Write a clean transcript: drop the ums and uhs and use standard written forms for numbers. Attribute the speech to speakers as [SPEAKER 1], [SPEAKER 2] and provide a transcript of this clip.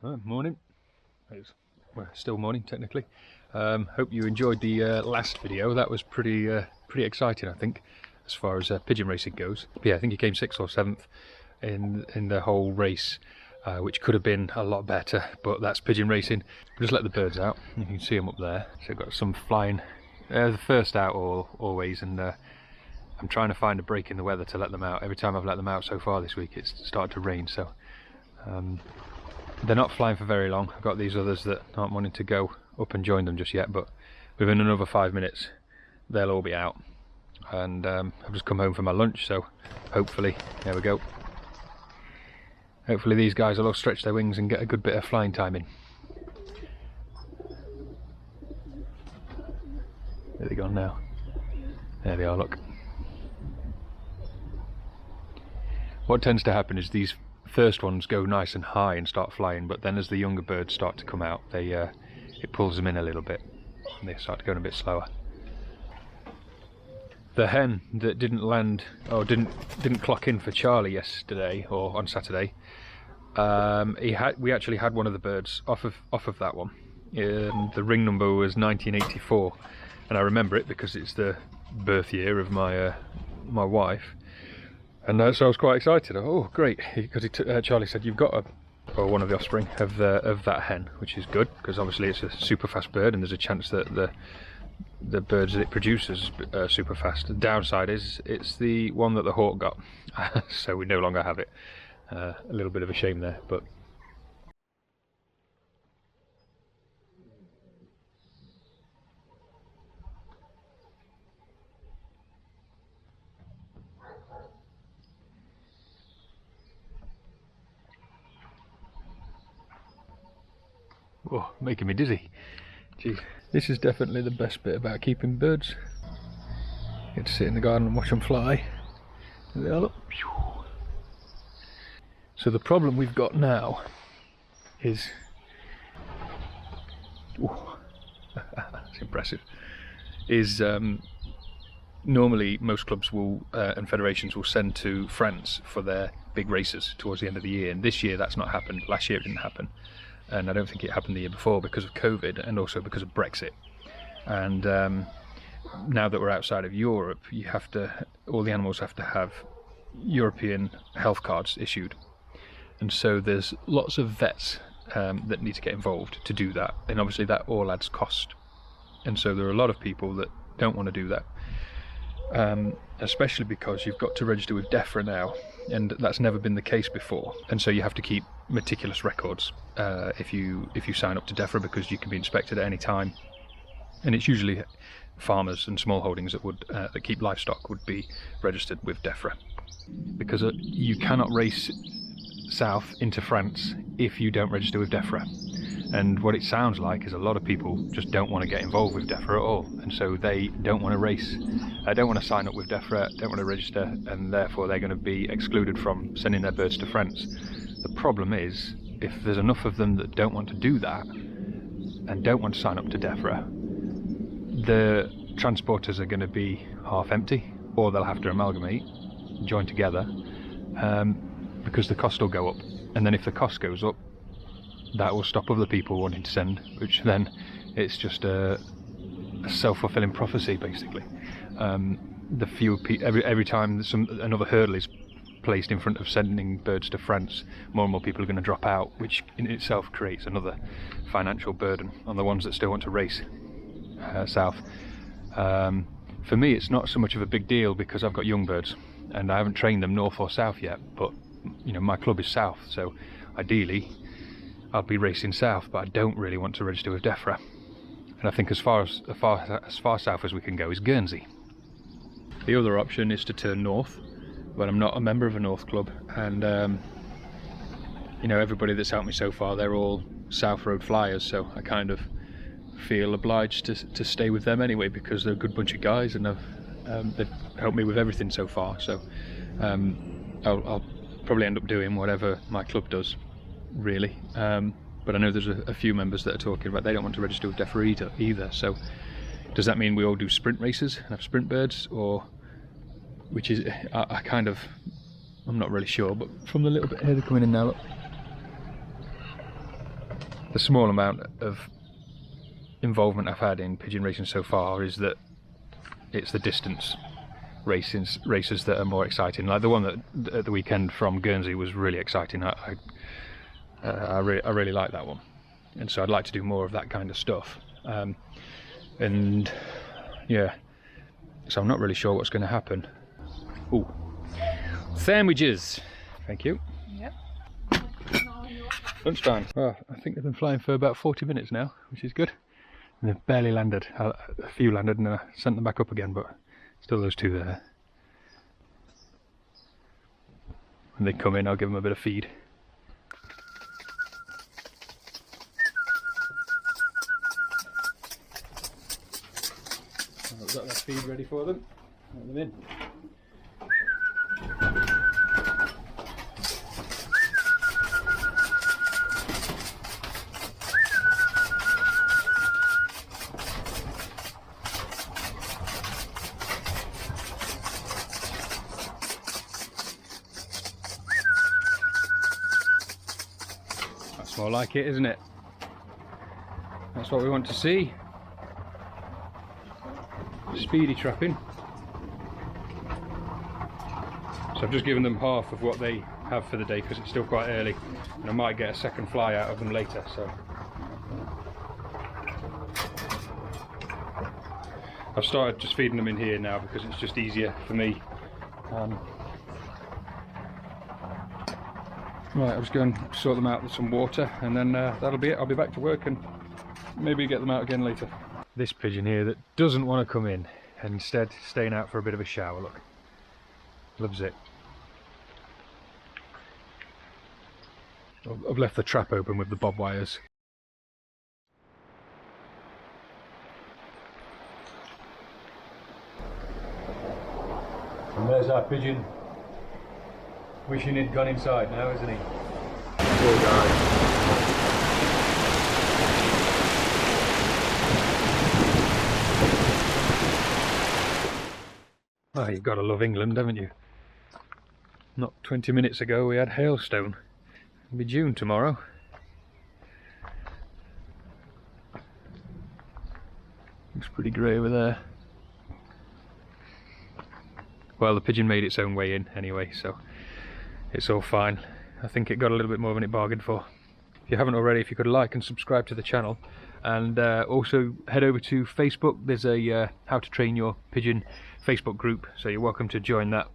[SPEAKER 1] Morning. Well, still morning technically. Hope you enjoyed the last video. That was pretty exciting, I think, as far as pigeon racing goes. But yeah, I think he came 6th or 7th in the whole race, which could have been a lot better. But that's pigeon racing. Just let the birds out. You can see them up there. So I've got some flying. The first out always, and I'm trying to find a break in the weather to let them out. Every time I've let them out so far this week, it's started to rain. So. They're not flying for very long. I've got these others that aren't wanting to go up and join them just yet, but within another 5 minutes they'll all be out. And I've just come home for my lunch, so hopefully, there we go. Hopefully these guys will all stretch their wings and get a good bit of flying time in. There they go now. There they are, look. What tends to happen is these first ones go nice and high and start flying, but then as the younger birds start to come out, it pulls them in a little bit and they start going a bit slower. The hen that didn't land, or didn't clock in for Charlie yesterday or on Saturday, we actually had one of the birds off of that one. The ring number was 1984, and I remember it because it's the birth year of my wife. And so I was quite excited. Oh, great! Because Charlie said you've got one of the offspring of that hen, which is good because obviously it's a super fast bird, and there's a chance that the birds that it produces are super fast. The downside is it's the one that the hawk got, so we no longer have it. A little bit of a shame there, but. Oh, making me dizzy. Jeez. This is definitely the best bit about keeping birds. You get to sit in the garden and watch them fly. There they are, look. So the problem we've got now is... that's impressive. Is normally most clubs will and federations will send to France for their big races towards the end of the year, and this year that's not happened. Last year it didn't happen. And I don't think it happened the year before because of COVID and also because of Brexit. And now that we're outside of Europe, all the animals have to have European health cards issued. And so there's lots of vets that need to get involved to do that. And obviously that all adds cost. And so there are a lot of people that don't want to do that. Especially because you've got to register with Defra now, and that's never been the case before. And so you have to keep meticulous records if you sign up to Defra, because you can be inspected at any time. And it's usually farmers and small holdings that keep livestock would be registered with Defra, because you cannot race south into France if you don't register with Defra. And what it sounds like is a lot of people just don't want to get involved with Defra at all, and so they don't want to race. Don't want to sign up with Defra, don't want to register, and therefore they're going to be excluded from sending their birds to France. The problem is, if there's enough of them that don't want to do that and don't want to sign up to Defra, the transporters are going to be half empty, or they'll have to amalgamate, join together, because the cost will go up. And then if the cost goes up, that will stop other people wanting to send, which then it's just a self-fulfilling prophecy, basically. The fewer every time another hurdle is placed in front of sending birds to France, more and more people are going to drop out, which in itself creates another financial burden on the ones that still want to race south. For me, it's not so much of a big deal because I've got young birds and I haven't trained them north or south yet, but you know, my club is south, so ideally I'll be racing south, but I don't really want to register with Defra. And I think as far south as we can go is Guernsey. The other option is to turn north, but I'm not a member of a north club, and you know, everybody that's helped me so far, they're all South Road flyers, so I kind of feel obliged to stay with them anyway, because they're a good bunch of guys and they've helped me with everything so far. So I'll probably end up doing whatever my club does, really. But I know there's a few members that are talking about they don't want to register with Defra either. So does that mean we all do sprint races and have sprint birds, or which is I'm not really sure, but from the little bit here they're coming in now, look. the small amount of involvement I've had in pigeon racing so far is that it's the distance races that are more exciting. Like the one that at the weekend from Guernsey was really exciting. I really like that one, and so I'd like to do more of that kind of stuff. And yeah, so I'm not really sure what's going to happen. Ooh, sandwiches. Thank you.
[SPEAKER 2] Yep.
[SPEAKER 1] Lunchtime. Well, I think they've been flying for about 40 minutes now, which is good. And they've barely landed. A few landed and I sent them back up again, but still those two there. When they come in, I'll give them a bit of feed. I've got that feed ready for them. Let them in. That's more like it, isn't it? That's what we want to see. Speedy trapping. So I've just given them half of what they have for the day because it's still quite early, and I might get a second fly out of them later. So I've started just feeding them in here now because it's just easier for me. Right, I'll just go and sort them out with some water, and then that'll be it. I'll be back to work and maybe get them out again later. This pigeon here that doesn't want to come in, and instead staying out for a bit of a shower, look. Loves it. I've left the trap open with the bob wires. And there's our pigeon, wishing he'd gone inside now, isn't he? Poor guy. Oh, you've got to love England, haven't you? Not 20 minutes ago we had hailstone. It'll be June tomorrow. Looks pretty grey over there. Well, the pigeon made its own way in anyway, so it's all fine. I think it got a little bit more than it bargained for. If you haven't already, if you could like and subscribe to the channel, and also head over to Facebook. There's a How to Train Your Pigeon Facebook group, so you're welcome to join that